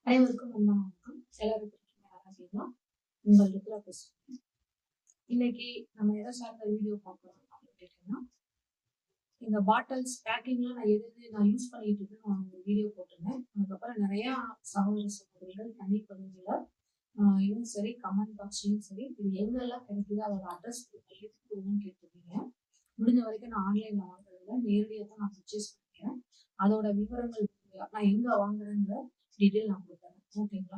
அனைவருக்கும் வணக்கம். எல்லாரும் அப்படின்னா உங்கள் ருத்ரா பேசுறேன். இன்னைக்கு நம்ம எதை சார்ந்த வீடியோ பார்க்கலாம் அப்படின்னு கேட்டீங்கன்னா, இந்த பாட்டில்ஸ் பேக்கிங்லாம் நான் யூஸ் பண்ணிட்டு இருக்கேன். நான் ஒரு வீடியோ போட்டிருந்தேன். அதுக்கப்புறம் நிறைய சகோதர சகோதரிகள் தனி பதிவுல இதுவும் சரி, கமெண்ட் பாக்ஸ்லயும் சரி, இது எங்கெல்லாம் கிடைக்குது அதோட அட்ரஸ் கொடுங்கன்னு கேட்டிருக்கீங்க. முடிஞ்ச வரைக்கும் நான் ஆன்லைன்ல வாங்குறதுல நேரடியாக தான் நான் பர்ச்சேஸ் பண்ணிக்கிறேன். அதோட விவரங்கள் நான் எங்க வாங்குறேங்கிற டீட்டெயில் நான் கொடுத்தேன். ஓகேங்களா?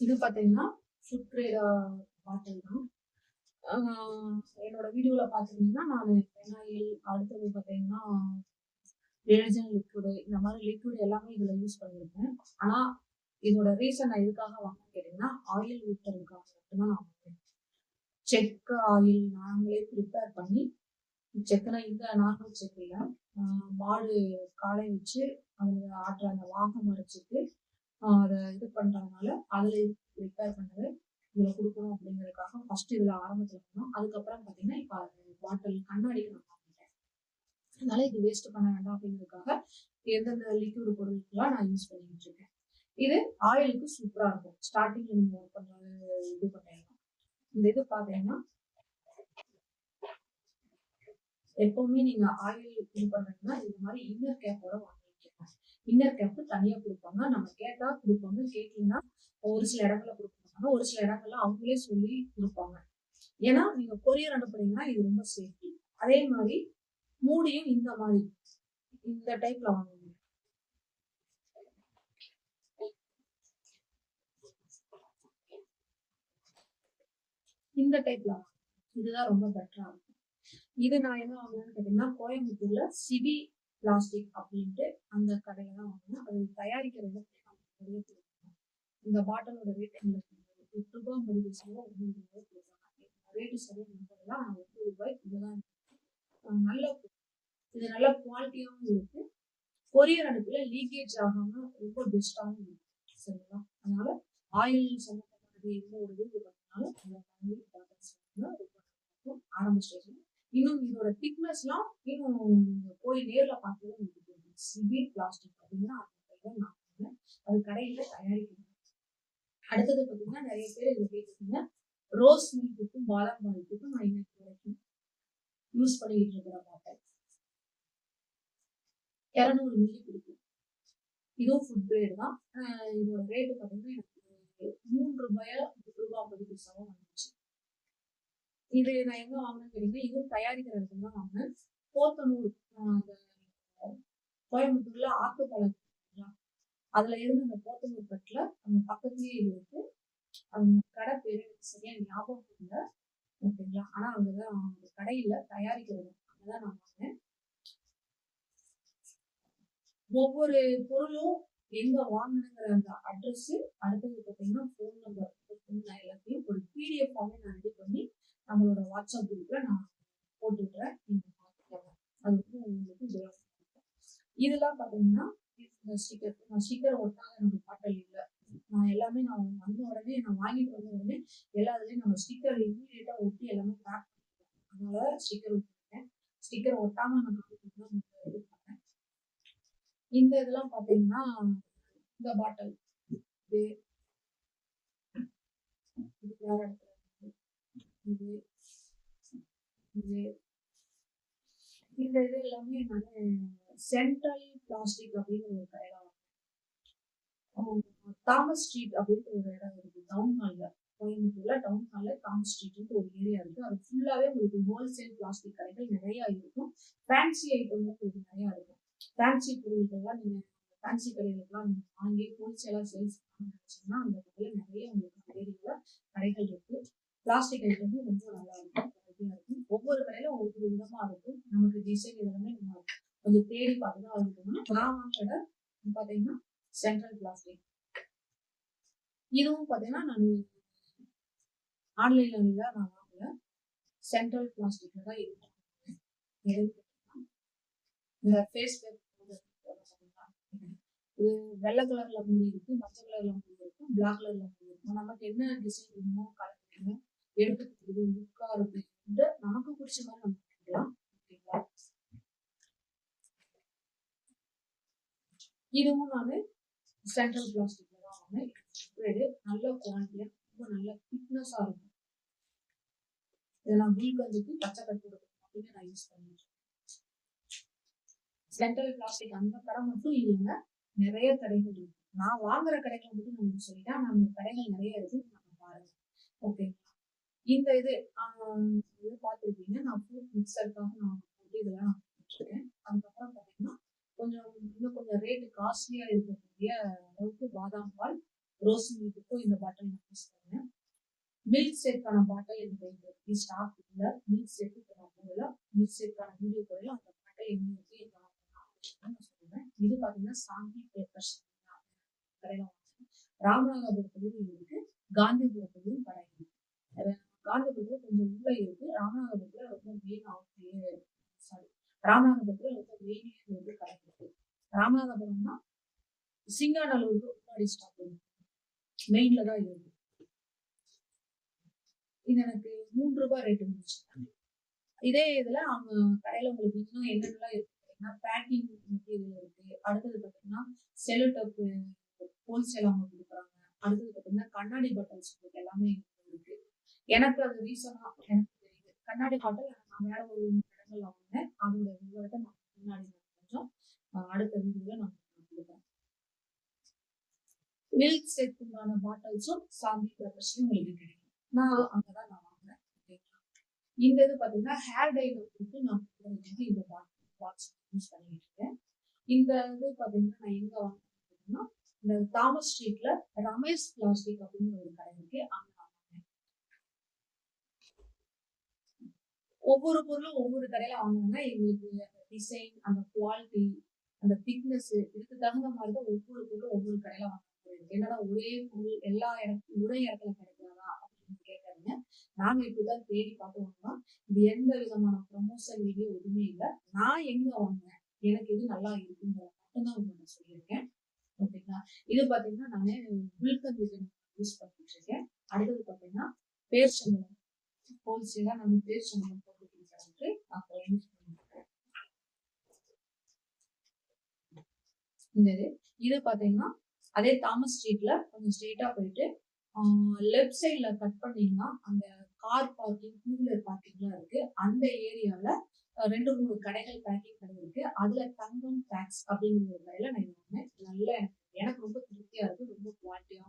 இது பார்த்தீங்கன்னா ஃபுட் கிரேட் பாட்டில் தான். என்னோட வீடியோல பார்த்துருந்தீங்கன்னா நான் பெனாயில், அடுத்தது பார்த்தீங்கன்னா டிடர்ஜென்ட் லிக்விடு, இந்த மாதிரி லிக்விட் எல்லாமே இதில் யூஸ் பண்ணியிருக்கேன். ஆனால் இதோட ரீசன் நான் எதுக்காக வாங்கன்னு கேட்டீங்கன்னா, ஆயில் ஊற்றுறதுக்காக மட்டும்தான் நான் வாங்குவேன். செக் ஆயில் நாங்களே ப்ரிப்பேர் பண்ணி, செக்குனா இந்த நார்மல் செக்கில் மாடு காலை வச்சு அதில் ஆட்டுற அந்த வாகம் அரைச்சிட்டு அதை இது பண்றதுனால அதுல ப்ரிப்பேர் பண்ணது இதுல கொடுக்கணும் அப்படிங்கறதுக்காக ஃபர்ஸ்ட் இதுல ஆரம்பத்துல பண்ணோம். அதுக்கப்புறம் பாத்தீங்கன்னா இப்ப பாட்டில் கண்ணாடி நான் வாங்கிட்டேன். அதனால இது வேஸ்ட் பண்ண வேண்டாம் அப்படிங்கிறதுக்காக எந்தெந்த லிக்விட் பொருட்கள்லாம் நான் யூஸ் பண்ணிட்டு இருக்கேன். இது ஆயிலுக்கு சூப்பரா இருக்கும். ஸ்டார்டிங்ல நீங்க கொஞ்சம் இது பண்ணலாம். இந்த இது பாத்தீங்கன்னா எப்பவுமே நீங்க ஆயில் இது பண்றீங்கன்னா இந்த மாதிரி இன்னர் கேப்போட வாங்கிக்கலாம். இன்னர் கேப் தனியா கொடுப்பாங்க. நம்ம கேட்டா கொடுப்பாங்க. கேட்டீங்கன்னா ஒரு சில இடங்கள்ல கொடுப்பாங்க, ஒரு சில இடங்கள்ல அவங்களே சொல்லி கொடுப்பாங்க. ஏன்னா நீங்க கொரியர் அனுப்புறீங்கன்னா இது ரொம்ப சேஃப்டி. அதே மாதிரி மூடியும் இந்த மாதிரி இந்த டைப்ல வாங்குவீங்க. இந்த டைப்ல இதுதான் ரொம்ப பெட்டரா இருக்கும். இது நான் என்ன வாங்கினேன்னு கேட்டீங்கன்னா, கோயம்புத்தூர்ல சிவி பிளாஸ்டிக் அப்படின்ட்டு அந்த கடையில தான் வாங்கினேன். அது தயாரிக்கிறது இந்த பாட்டிலோட ரேட் எங்களுக்கு ரூபாய் 50 கொடுப்பாங்க. ரேட்டு சரியா நம்பலாம். 9 ரூபாய் இதுதான். நல்ல இது நல்ல குவாலிட்டியாகவும் இருக்கு. கொரியர் அனுப்புல லீக்கேஜ் ஆகாம ரொம்ப பெஸ்டாகவும் இருக்கு. சரிங்களா? அதனால ஆயில் சம்பந்தப்பட்டது எந்த ஒரு இது பண்ணாலும் ஆரம்ப ஸ்டேஜ். இன்னும் இதோட திக்னஸ்லாம் இன்னும் போய் நேர்ல பார்த்தது உங்களுக்கு தெரியும். சிவி பிளாஸ்டிக் அப்படின்னா அது கடையில தயாரிக்கணும். அடுத்தது பார்த்தீங்கன்னா நிறைய பேர் இது கேட்டுருக்கீங்க. ரோஸ் மில்க்குக்கும் பாதாம் பாலுக்கும் நான் இன்னைக்கு வரைக்கும் யூஸ் பண்ணிட்டு இருக்கிற பாட்டேன். 200 மில்லி பிடிக்கும். இதுவும் ஃபுட் கிரேட் தான். இதோட ரேட்டு பார்த்தீங்கன்னா எனக்கு 3 ரூபாயா ரூபாய் 50 வந்துச்சு. இது நான் எங்க வாங்கினேன்னு கேட்டீங்கன்னா, இதுவும் தயாரிக்கிற இடத்துல தான் வாங்கினேன். போத்தனூர் கோயம்புத்தூர்ல ஆத்துப்பாலம் அதுல இருந்து அந்த போத்தனூர் கட்டுல அந்த பக்கத்துலயே இது இருக்கு. அந்த கடை பேரு சரியா ஞாபகம் இல்லை. ஓகேங்களா? ஆனா அங்கதான் அந்த கடையில தயாரிக்கிறது அங்கதான் நான் வாங்கினேன். ஒவ்வொரு பொருளும் எங்க வாங்கணுங்கிற அந்த அட்ரஸ், அடுத்தது பார்த்தீங்கன்னா ஃபோன் நம்பர், நான் எல்லாத்தையும் ஒரு பிடிஎஃப் நான் ரெடி பண்ணி நம்மளோட வாட்ஸ்அப் குரூப்ல நான் போட்டுவிட்றேன். நீங்க பார்த்துக்கோங்க. அது வந்து உங்களுக்கு இதெல்லாம் பார்த்தீங்கன்னா ஸ்டிக்கர். நான் ஸ்டிக்கர் ஒட்டாத எனக்கு பாட்டல் இல்லை. நான் எல்லாமே நான் வந்த உடனே நான் வாங்கிட்டு வந்த உடனே எல்லா இதுலையும் நம்ம ஸ்டிக்கர் இமீடியட்டா ஒட்டி எல்லாமே பேக் பண்ணிடுவோம். அதனால ஸ்டிக்கர் ஒட்டிருக்கேன். ஸ்டிக்கர் ஒட்டாம நான் இது பண்ணேன். இந்த இதெல்லாம் பார்த்தீங்கன்னா இந்த பாட்டில் இது வேற இது இது இந்த இது எல்லாமே நான் சென்ட்ரல் பிளாஸ்டிக் அப்படிங்கிற ஒரு கடையில தாமஸ் ஸ்ட்ரீட் அப்படின்ற ஒரு இடம் இருக்கு டவுன் ஹால்ல. கோயம்புத்தூர்ல டவுன் ஹால்ல தாமஸ் ஸ்ட்ரீட் ஒரு ஏரியா இருக்கு. அது ஃபுல்லாவே உங்களுக்கு ஹோல்சேல் பிளாஸ்டிக் கடைகள் நிறைய இருக்கும். ஃபேன்சி ஐட்டமும் உங்களுக்கு நிறைய இருக்கும். ஃபேன்சி பொருட்கள்லாம் நீங்க ஃபேன்சி கடைகளுக்குலாம் நீங்க வாங்கி ஹோல்சேலா சேல்ஸ் நினைச்சீங்கன்னா அந்த கடையில நிறைய உங்களுக்கு ஏரியால கடைகள் இருக்கு. பிளாஸ்டிக் ஐட்டமும் ரொம்ப நல்லா இருக்கும். ஒவ்வொரு கடையில ஒவ்வொரு விதமா இருக்கும். நமக்கு டிசைன் எல்லாமே நம்ம கொஞ்சம் தேடி பார்த்துதான் வாங்கிக்கணும். நான் வாங்குற பாத்தீங்கன்னா சென்ட்ரல் பிளாஸ்டிக். இதுவும் பாத்தீங்கன்னா நான் ஆன்லைன்ல நான் வாங்கல, சென்ட்ரல் பிளாஸ்டிக்ல தான் இருக்கும். இந்த ஃபேஸ் இது வெள்ளை கலர்ல மூடி இருக்கு, மஞ்சள் கலர்ல மூடி இருக்கும், பிளாக் கலர்ல மூடி இருக்கும். நமக்கு என்ன டிசைன் வேணுமோ கலர் வேணுமோ எடுத்துக்கிறது லுக்கா இருக்கு. நமக்கு பிடிச்ச மாதிரி நம்ம பண்ணிக்கலாம். ஓகேங்களா? இதுவும் நான் சென்ட்ரல் பிளாஸ்டிக்ல தான் வாங்கினேன். நல்ல குவாலிட்டியா ரொம்ப நல்ல திக்னஸா இருக்கும். இதை நான் குல்கந்துக்கு பச்சை கட்டு மட்டுமே நான் யூஸ் பண்ணிட்டேன். சென்ட்ரல் பிளாஸ்டிக் அந்த கடை மட்டும் இல்லைங்க, நிறைய கடைகள் இருக்கு. நான் வாங்குற கடைகளை மட்டும் நான் சொல்லிட்டேன். நம்ம கடைகள் நிறைய இருக்கு, நம்ம பாருங்க. ஓகேங்களா? இந்த இது பார்த்துருப்பீங்க. நான் ஃப்ரூட் மிக்சருக்காக நான் இதெல்லாம் நான் போட்டிருக்கேன். அதுக்கப்புறம் பார்த்தீங்கன்னா இன்னும் கொஞ்சம் ரேட்டு காஸ்ட்லியா இருக்கக்கூடிய அளவுக்கு பாதாம் பால், ரோஸ் மில்க்குக்கும் இந்த பாட்டில் நான் யூஸ் பண்ணேன். மில்க் ஷேக்கான பாட்டில் எனக்கு ஸ்டாக் இல்லை. மில்க் ஷேக்கு நான் போடல. மில்க் ஷேக்கான வீடியோ போடல. அந்த பாட்டில் எங்களுக்கு நான் சொல்லுவேன். இது பார்த்தீங்கன்னா சாந்தி பேப்பர்ஸ் கடையில் வாங்கினேன். ராமநாதபுரத்துலையும் இருக்கு, காந்திபுரத்துலையும் கடை இருக்கு. காந்திபுரத்துல கொஞ்சம் உள்ள இருக்கு, ராமநாதபுரத்துல ரொம்ப மெயின் சாரி ராமநாதபுரத்துல ரொம்ப மெயின் கடை இருக்கு. ராமநாதபுரம்னா சிங்காநல்லூருக்கு முன்னாடி ஸ்டாப் இருக்கு, மெயின்ல தான் இருக்கு. இது எனக்கு 3 ரூபாய் ரேட்டு முடிச்சுட்டாங்க. இதே இதுல அவங்க கடையில உங்களுக்கு இன்னும் என்னென்னலாம் இருக்குன்னா பேக்கிங் மெட்டீரியல் இருக்கு. அடுத்தது பார்த்தீங்கன்னா செலோடேப் ஹோல்சேல் அவங்க கொடுக்குறாங்க. அடுத்தது பார்த்தீங்கன்னா கண்ணாடி பாட்டில்ஸ் எல்லாமே இருக்கு. எனக்கு அது ரீசனா எனக்கு தெரியுது. கண்ணாடி பாட்டில் நான் வேற ஒரு இடங்கள் வாங்கினேன். அதோட விவரத்தை நான் முன்னாடி கொஞ்சம் அடுத்த வீடியோல நான் கொடுக்குறேன். மில்க் ஷேக்குண்டான பாட்டில்ஸும் சாந்தி பேப்பர்ஸ்லயும் உங்களுக்கு கிடைக்கும். நான் அங்கதான் நான் வாங்குறேன். இந்த இது பார்த்தீங்கன்னா ஹேர் டைல போட்டு நான் இந்த பாக்ஸ் யூஸ் பண்ணிட்டு இருக்கேன். இந்த இது பார்த்தீங்கன்னா நான் எங்க வாங்கினேன்னா இந்த தாமஸ் ஸ்ட்ரீட்ல ரமேஷ் பிளாஸ்டிக் அப்படின்னு ஒரு கடை இருக்கு. அங்க ஒவ்வொரு பொருளும் ஒவ்வொரு கடையில வாங்கினோம்னா எங்களுக்கு அந்த டிசைன், அந்த குவாலிட்டி, அந்த திக்னஸ் இதுக்கு தகுந்த மாதிரி தான் ஒவ்வொரு பொருளும் ஒவ்வொரு கடையில வாங்க முடியும். என்னன்னா ஒரே பொருள் எல்லா இடத்துல ஒரே இடத்துல கிடைக்காதா அப்படின்னு கேட்காதீங்க. நாங்க இப்படிதான் தேடி பார்த்து வாங்கினோம். இது எந்த விதமான ப்ரமோஷன் வீடியோ எதுவுமே இல்லை. நான் எங்க வாங்கினேன், எனக்கு இது நல்லா இருக்குங்கிற மட்டும்தான் உங்களுக்கு சொல்லியிருக்கேன். ஓகேங்களா? இது பாத்தீங்கன்னா நானே குல்கந்த் யூஸ் பண்ணிட்டு இருக்கேன். அடுத்தது பாத்தீங்கன்னா பேர்ச்சம்பழம் ஹோல்சேலா நம்ம பேர்ச்சம்பழம் போட்டு கொடுக்கறதுக்கு அப்புறம் யூஸ் பண்ணிருக்கேன். இந்த இது பாத்தீங்கன்னா அதே தாமஸ் ஸ்ட்ரீட்ல கொஞ்சம் ஸ்ட்ரெயிட்டா போயிட்டு லெஃப்ட் சைட்ல கட் பண்ணீங்கன்னா அந்த கார் பார்க்கிங், டூ வீலர் பார்க்கிங்லாம் இருக்கு. அந்த ஏரியால 2-3 கடைகள் பேக்கிங் கடை இருக்கு. அதுல தங்கம் பேக்ஸ் அப்படிங்கிற ஒரு கடையில நான் வாங்கினேன். நல்ல எனக்கு ரொம்ப திருப்தியா இருக்கு, ரொம்ப குவாலிட்டியா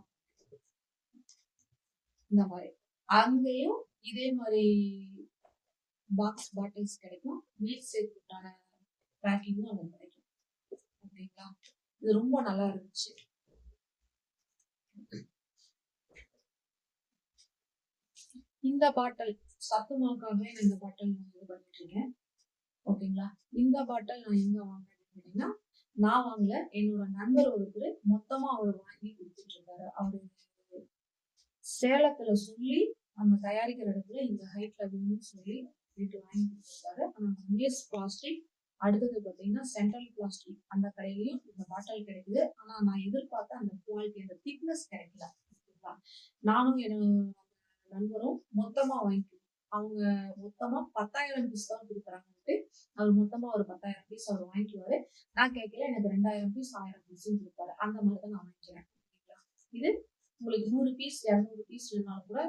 இந்த மாதிரி. அங்கேயும் இதே மாதிரி பாக்ஸ் பாட்டில்ஸ் கிடைக்கும். மில்க் ஷேக்குக்கான பேக்கிங்கும் அங்க கிடைக்கும். ஓகேங்களா? இது ரொம்ப நல்லா இருந்துச்சு. இந்த பாட்டில் சத்துமாவுக்காகவே நான் இந்த பாட்டில் நான் இது பண்ணிட்டு இருக்கேன். ஓகேங்களா? இந்த பாட்டில் நான் எங்க வாங்கினேன் அப்படின்னா நான் வாங்கல, என்னோட நண்பர் ஒருத்தர் மொத்தமா அவர் வாங்கி கொடுத்துட்டு இருக்காரு. அவரு சேலத்துல சொல்லி நம்ம தயாரிக்கிற இடத்துல இந்த ஹைட்ல வேணும்னு சொல்லி வீட்டு வாங்கி கொடுத்துருக்காரு. ஆனா ரமேஷ் பிளாஸ்டிக், அடுத்தது பார்த்தீங்கன்னா சென்ட்ரல் பிளாஸ்டிக் அந்த கடையிலையும் இந்த பாட்டில் கிடைக்குது. ஆனா நான் எதிர்பார்த்த அந்த குவாலிட்டி, அந்த திக்னஸ் கிடைக்கல. நானும் என்னோட நண்பரும் மொத்தமா வாங்கிக்கிறோம். அவங்க மொத்தமா 10,000 பீஸ் தான் கொடுக்குறாங்கன்ட்டு அவர் மொத்தமா ஒரு 10,000 பீஸ் அவர் வாங்கிக்குவாரு. நான் கேட்கல, எனக்கு 2,000 பீஸ் 1000 பீஸ் கொடுப்பாரு. அந்த மாதிரி தான் நான் வாங்கிக்கிறேன். இது உங்களுக்கு 100 பீஸ் 200 பீஸ் இருந்தாலும் கூட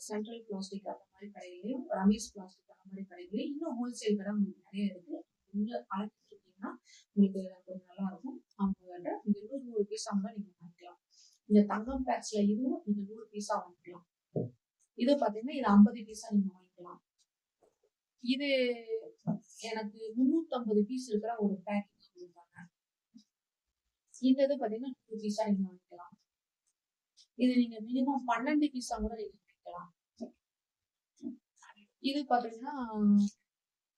சென்ட்ரல் பிளாஸ்டிக் அந்த மாதிரி கடையிலையும் ரமேஷ் பிளாஸ்டிக் அந்த மாதிரி கடைகளையும் இன்னும் ஹோல்சேல் கடை உங்களுக்கு நிறைய இருக்கு. நீங்க அழைச்சிட்டு இருக்கீங்கன்னா உங்களுக்கு கொஞ்சம் நல்லா இருக்கும். அவங்க நீங்க 100 பீஸா கூட நீங்க வாங்கிக்கலாம். இந்த தங்கம் பேக்ஸ்ல இதுவும் நீங்க 100 பீஸா வாங்கிக்கலாம். இது பாத்தீங்கன்னா இது 50 பீஸா நீங்க வாங்கிக்கலாம். இது எனக்கு 350 பீஸ் இருக்கிற ஒரு பேக்கிங் கொடுத்தாங்க. இந்த இது பாத்தீங்கன்னா 100 பீஸா நீங்க வாங்கிக்கலாம். இது நீங்க மினிமம் 12 பீஸா கூட நீங்க வாங்கிக்கலாம். இது பாத்தீங்கன்னா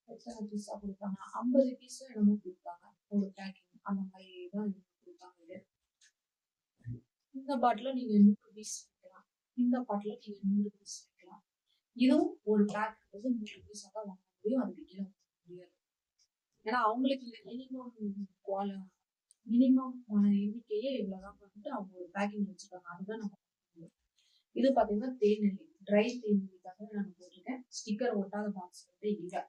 எத்தனை பீஸா கொடுத்தாங்க, 50 பீஸ் என்னமோ கொடுத்தாங்க ஒரு பேக்கிங். அந்த மாதிரி தான் கொடுத்தாங்க. இந்த பாட்டில நீங்க 100 பீஸ் வைக்கலாம், இந்த பாட்டில நீங்க 100 பீஸ் வைக்கலாம். இதுவும் ஒரு பேக் 100 பீஸா தான் வாங்க முடியும், அதுக்கு கீழே வாங்க முடியாது. ஏன்னா அவங்களுக்கு மினிமம் எண்ணிக்கையே இவ்வளவுதான் பண்ணிட்டு அவங்க ஒரு பேக்கிங் வச்சிருக்காங்க. அதுதான் நம்ம இது பாத்தீங்கன்னா தேநெல்லி, ட்ரை தேநெல்லிக்காக நான் போட்டிருக்கேன். ஸ்டிக்கர் ஒட்டாத பாக்ஸ் வந்து இல்லை.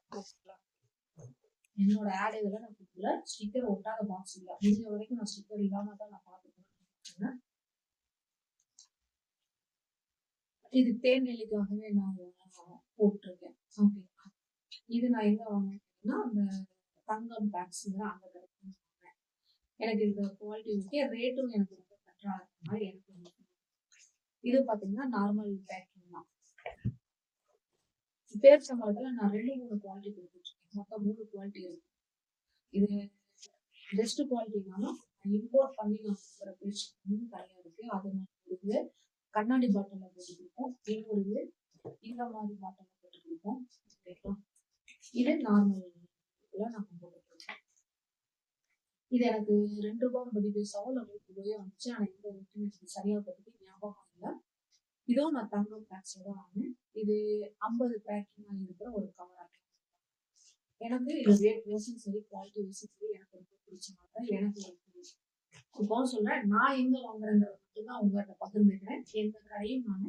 என்னோட ஆட் இதுல நான் கொடுக்கல. ஸ்டிக்கர் ஒட்டாத பாக்ஸ் இல்ல. முடிஞ்ச வரைக்கும் நான் ஸ்டிக்கர் இல்லாம தான் நான் பார்த்துக்கிறேன். இது தேநெல்லிக்காகவே நான் போட்டிருக்கேன். ஓகேங்களா. இது நான் எங்க வாங்கினேன்னா அந்த தங்கம் பேக்ஸ்ங்கிற அந்த கடைக்கு வாங்கினேன். எனக்கு இந்த குவாலிட்டி ஓகே, ரேட்டும் எனக்கு ரொம்ப பெட்டரா இருக்கிற மாதிரி எனக்கு. இது பாத்தீங்கன்னா நார்மல் பேக்கிங் தான். பேரிச்சம்பழத்துல நான் 2-3 குவாலிட்டி கொடுத்துருக்கேன். மொத்தம் 3 குவாலிட்டி இருக்கு. இது பெஸ்ட் குவாலிட்டினாலும் இம்போர்ட் பண்ணி நான் கொடுக்குற பேரிச்சம்பழம் தனியா இருக்கு. அது நான் கொடுக்குது கண்ணாடி பாட்டில போட்டு கொடுப்போம். இன்னொரு இது இந்த மாதிரி பாட்டில போட்டு கொடுப்போம். ஓகேங்களா. இது நார்மல் நாங்க போட்டு கொடுப்போம். இது எனக்கு ₹2.50 இல்ல ₹100 வந்துச்சு. ஆனா இந்த எனக்கு சரியா பத்தி ஞாபகம் இல்லை. இதுவும் நான் தங்கம் பேக்ஸ்ல தான் வாங்கினேன். இது 50 பேக்கிங் இருக்கிற ஒரு கவர். எனக்கு இது ரேட் வைஸும் சரி, குவாலிட்டி வைஸும் சரி எனக்கு ரொம்ப பிடிச்ச மாதிரி எனக்கு இப்போ சொல்றேன். நான் எங்க வாங்குறேங்கிறத மட்டும் தான் உங்கள்கிட்ட பகிர்ந்துக்கிறேன். எந்த கடையும் நான்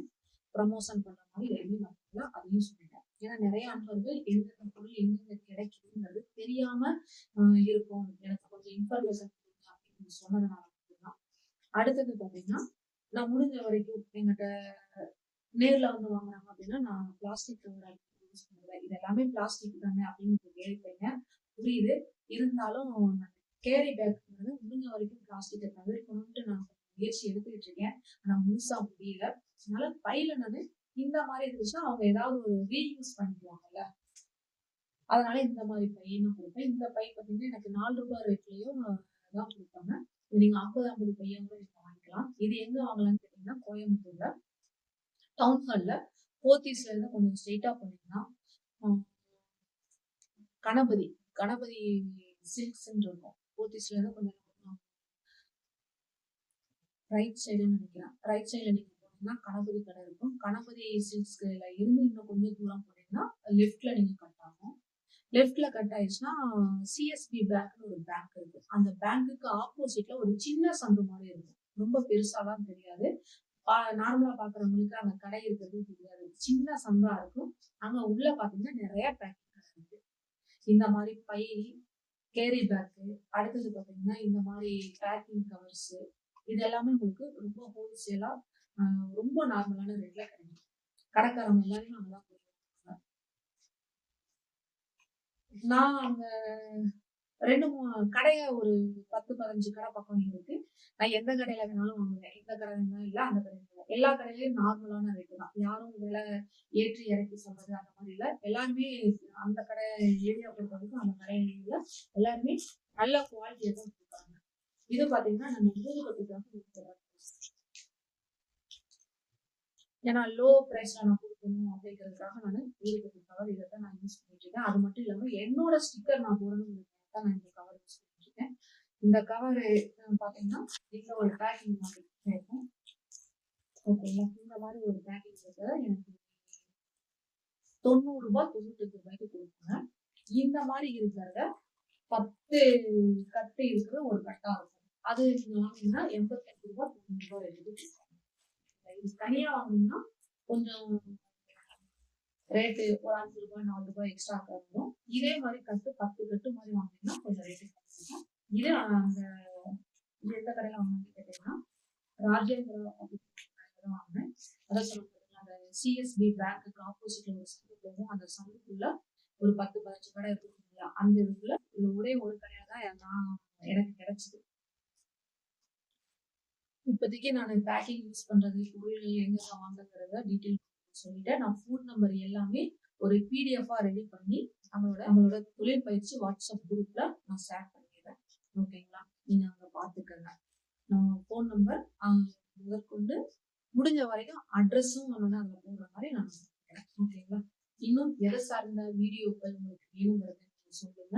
ப்ரமோஷன் பண்ற மாதிரி எதுவுமே நான் அதையும் சொல்லிட்டேன். ஏன்னா நிறைய அன்பர்கள் எந்தெந்த பொருள் எங்கெங்க கிடைக்குதுங்கிறது தெரியாம இருக்கும். எனக்கு கொஞ்சம் இன்ஃபர்மேஷன் கொடுங்க அப்படின்னு சொன்னதுனால மட்டும்தான். அடுத்தது பாத்தீங்கன்னா நான் முடிஞ்ச வரைக்கும் எங்கிட்ட நேர்ல வந்து வாங்குறாங்க அப்படின்னா நான் பிளாஸ்டிக் கவர் யூஸ் பண்ணுவேன். இது எல்லாமே பிளாஸ்டிக் தானே அப்படின்னு கேட்பீங்க. புரியுது. இருந்தாலும் கேரி பேக்ங்கிறது முடிஞ்ச வரைக்கும் பிளாஸ்டிக்கை தவிர்க்கணும்ட்டு நான் முயற்சி எடுத்துக்கிட்டு இருக்கேன். ஆனா முழுசா முடியல. அதனால பையில நான் இந்த மாதிரி இருந்துச்சுன்னா அவங்க ஏதாவது ஒரு ரீயூஸ் பண்ணிக்குவாங்கல்ல, அதனால இந்த மாதிரி பை நான் கொடுப்பேன். இந்த பை பார்த்தீங்கன்னா எனக்கு ₹4 ரேட்லயும் தான் கொடுப்பாங்க. நீங்க 50 பையும் கூட நீங்க வாங்கிக்கலாம். இது எங்க வாங்கலாம்னு கேட்டீங்கன்னா கோயம்புத்தூர்ல டவுன் ஹால்ல போத்தீஸ்ல இருந்து கொஞ்சம் ஸ்ட்ரெயிட்டா போனீங்கன்னா கணபதி சில்க்ஸ் இருக்கும். போத்தீஸ்ல இருந்து கொஞ்சம் ரைட் சைடுன்னு நினைக்கிறேன். ரைட் சைடுல நீங்க போனீங்கன்னா கணபதி கடை இருக்கும். கணபதி சில்க்ஸ்ல இருந்து இன்னும் கொஞ்சம் தூரம் போனீங்கன்னா லெஃப்ட்ல நீங்க கட் ஆகும். லெஃப்ட்ல கட் ஆயிடுச்சுன்னா சிஎஸ்பி பேங்க்னு ஒரு பேங்க் இருக்கு. அந்த பேங்க்குக்கு ஆப்போசிட்ல ஒரு சின்ன சந்து மாதிரி இருக்கும். ரொம்ப பெருசாலாம் தெரியாது. நார்மலா பாக்குறவங்களுக்கு அங்க கடை இருக்கிறது தெரியாது. சின்ன சந்தா இருக்கும். அங்க உள்ள பாத்தீங்கன்னா நிறைய பேக்கிங் கடை இருக்கு. இந்த மாதிரி பை, கேரி பேக், அடுத்தது பாத்தீங்கன்னா இந்த மாதிரி பேக்கிங் கவர்ஸ், இது எல்லாமே உங்களுக்கு ரொம்ப ஹோல்சேலா ரொம்ப நார்மலான ரேட்ல கிடைக்கும். கடைக்காரங்க எல்லாரும் அங்கதான் போயிருக்காங்க. நான் அங்க 2-3 கடைய ஒரு 10-15 கடை பக்கம் இருக்கு. நான் எந்த கடையில வேணாலும் வாங்குவேன். இந்த கடை வேணாலும் இல்ல, அந்த கடை இல்ல. எல்லா கடையிலயும் நார்மலான ரேட்டு தான். யாரும் விலை ஏற்றி இறக்கி சொல்றது அந்த மாதிரி இல்ல. எல்லாருமே அந்த கடை ஏரியா பொறுத்த வரைக்கும் அந்த கடையில எல்லாருமே நல்ல குவாலிட்டியா தான் கொடுப்பாங்க. இது பாத்தீங்கன்னா நான் ஊதுபத்திக்காக ஏன்னா லோ பிரைஸ்ல நான் கொடுக்கணும் அப்படிங்கிறதுக்காக நான் ஊதுபத்தி கவர் இதை நான் யூஸ் பண்ணிட்டு இருக்கேன். அது மட்டும் இல்லாம என்னோட ஸ்டிக்கர் நான் போடணும் நான் இந்த கவர் யூஸ் பண்ணிட்டு இருக்கேன். இந்த கவர் பாத்தீங்கன்னா இந்த ஒரு பேக்கிங் மாதிரி இருக்கும். ஓகேங்களா. இந்த மாதிரி ஒரு பேக்கிங் இருக்கிறத எனக்கு ₹90-95 கொடுப்பாங்க. இந்த மாதிரி இருக்கிறத 10 கட்டு இருக்கிற ஒரு கட்டா இருக்கும். அது நீங்க வாங்கினீங்கன்னா ₹85-90 கொடுப்பாங்க. இது தனியா வாங்கினீங்கன்னா கொஞ்சம் ரேட்டு ஒரு ₹5-4 எக்ஸ்ட்ரா வரும். இதே மாதிரி கட்டு 10 கட்டு மாதிரி வாங்கினீங்கன்னா கொஞ்சம் ரேட்டு கம்மியா. இது அந்த எந்த கடையில வாங்கணும்னு கேட்டீங்கன்னா ராஜேந்திரா அப்படின்னு வாங்கினேன். அதான் சொல்ல அந்த சிஎஸ்பி பேங்க்கு ஆப்போசிட்ல ஒரு சந்து போகும். அந்த சந்துக்குள்ள ஒரு 10-15 கடை இருக்கும் இல்லையா, அந்த இதுல இது ஒரே ஒரு கடையில தான் எனக்கு கிடைச்சது. இப்போதைக்கு நான் பேக்கிங் யூஸ் பண்றது, பொருள் எங்க வாங்குறத டீட்டெயில் சொல்லிட்டேன். நான் ஃபோன் நம்பர் எல்லாமே ஒரு பிடிஎஃபா ரெடி பண்ணி நம்மளோட தொழில் பயிற்சி வாட்ஸ்அப் குரூப்ல நான் ஷேர் பண்ணிடுறேன். ஓகேங்களா. நீங்க அங்க பாத்துக்கங்க. நான் ஃபோன் நம்பர் முதற்கொண்டு முடிஞ்ச வரைக்கும் அட்ரஸும் அதுல போடுற மாதிரி நான் சொல்லிக்கிறேன். ஓகேங்களா. இன்னும் எதை சார்ந்த வீடியோக்கள் உங்களுக்கு வேணுங்கிறத சொல்லுங்க.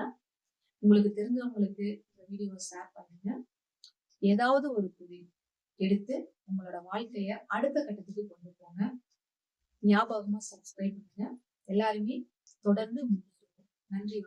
உங்களுக்கு தெரிஞ்சவங்களுக்கு இந்த வீடியோவை ஷேர் பண்ணுங்க. ஏதாவது ஒரு தொழில் எடுத்து உங்களோட வாழ்க்கைய அடுத்த கட்டத்துக்கு கொண்டு போங்க. ஞாபகமா சப்ஸ்கிரைப் பண்ணுங்க. எல்லாருமே தொடர்ந்து நன்றி.